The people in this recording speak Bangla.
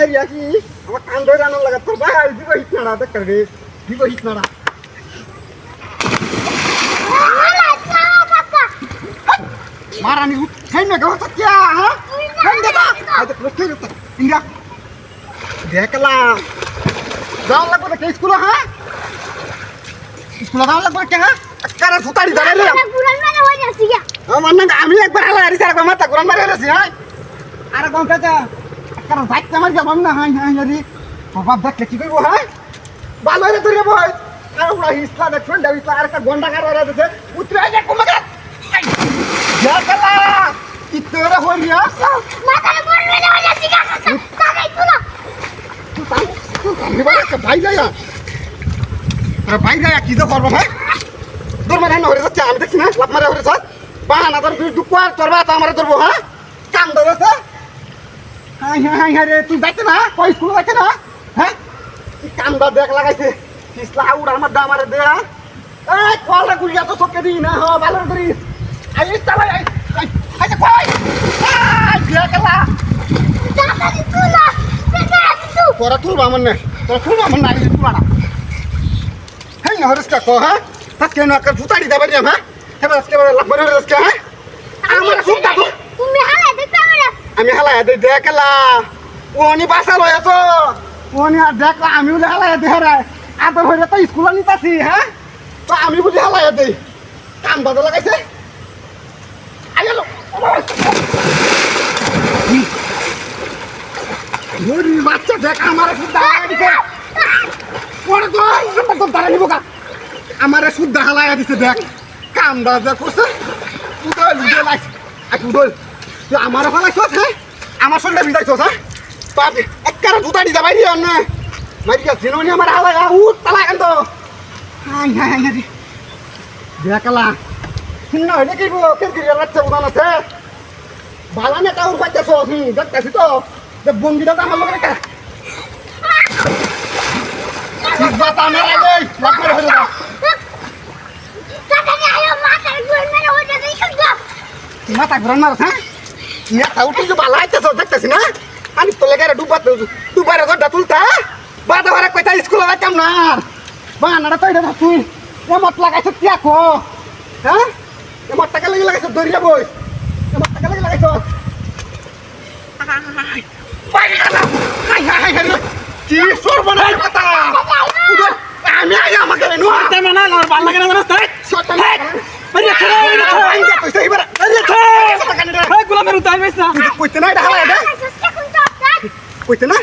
কি আমার কান ধরে আনার লাগা তোর ভাই দিব হিটনাড়া দেখ রে দিব হিটনাড়া মারানি খাই না গাও তো কি হ্যাঁ খাই দাদা আরে তো কি রে ইন্দ্রা দেখলা যাও লাগবে না স্কুল হ্যাঁ স্কুল যাও লাগবে কে হ্যাঁ কারা ফুটাড়ি দাঁড়ালে পুরান মানে হই যাচ্ছে গা আমার না আমি একবার হালা আরি সারা মাথা কুরান মারে রেছি হ্যাঁ আরে কোন কাটা কারণ বাইকটা আমার যাব না হাই হাই রে বাবা দেখলে কি করব হ্যাঁ ভালো রে ধরে বই আর ওরা হিসলা দেখুন দাবিটা আর একটা গন্ডা কার রে দিতে উতরে যা কমগা দেখলা কি তোরা হইয়া মাথার পুরান মানে হই যাচ্ছে গা তাকাই তুলো তুই বাবা ভাই যায়া আরে ভাই যায়া কি তো করব হ্যাঁ তোর মানে না হরে যাচ্ছে আমি দেখছি না লাভ মারে হরে যাচ্ছে বাহানা তোর তুই দুকুয়ার তোরবা তো আমারে ধরবো হ্যাঁ কাম ধরেছে হাই হাই হাই রে তুই যাইতে না কই স্কুল যাইতে না হ্যাঁ তুই কামটা দেখ লাগাইছে হিসলা উড়ার মধ্যে আমারে দে এই কলটা গুলিয়া তো চোখে দিই না হ্যাঁ ভালো করি আই চালাই আই আই কই আই দেখলা তাকাই তুলো তাকাই তুলো তোরা তুলবা আমার না তোরা তুলবা আমার না তুলবা না হেই না হরেস কা কো হ্যাঁ তাকে না কাল ফুটাড়ি দেবা রে হ্যাঁ হেবা আজকে লাভ মারে হরেস কা হ্যাঁ আমার সুন্দা তুমি হালাই দেখতে না আমি হালাই দে দেখলা ওনি বাসা লয় তো ওনি আর দেখলা আমি বলে হালাই দে রে আদর হইরে তো স্কুল নিতাছি হ্যাঁ তো আমি বলে হালাই দে কাম বাদা লাগাইছে আইলো ওরে বাচ্চা দেখ আমার সুদ্ধা হালাই দিছে ওরে তো আমরা তো দাঁড়া নিব কা আমারে সুদ্ধা হালাই দিছে দেখ কাম বাদা করছে উদল উদল আইছে আচ্ছা উদল তুই আমার হালাইছস হ্যাঁ আমার সঙ্গে ভিজাইছস হ্যাঁ বাপ একবারে ফুটাড়ি যাবাই রে না মারি গেল জিনোনি আমার হালাই উঠ তালা কেন তো হাই হাই হাই রে দেখলা না হইলে কি কেন কি রাখছে উদান আছে বালানে কাউর পাইতেছস দেখতেছি তো যে বঙ্গিটা আমার লগে কা ঠিক বাতা না রে লাগবে হইলো না তাকাই আয়ো মাথার পুরান মানে হই যাচ্ছে গা মাথা ঘুরান মারছ হ্যাঁ ইয়া তাউটি যে বালা আইতেছস দেখতেছি না আমি তো লেগে ডুবারে গড্ডা তুলতা বাদা ভরা কইতা স্কুলে যাইতাম না বানাটা তো এটা তুই এমত লাগাইছ তিয়া কো হ্যাঁ এমত টাকা লাগি লাগাইছ দরিয়া বই এমত টাকা লাগি লাগাইছ হাই হাই হাই কি সর্বনাশ কথা আমি আই আমাকে নো আতে মানা আর ভাল লাগে না জানাস তাই সত্য না আরে ছেড়ে আইয়া কইছ এবারে আরে ছেড়ে কথা কানে রে গোলামের উতাই বেছ না কইতে না এটা হালা এটা কইতে না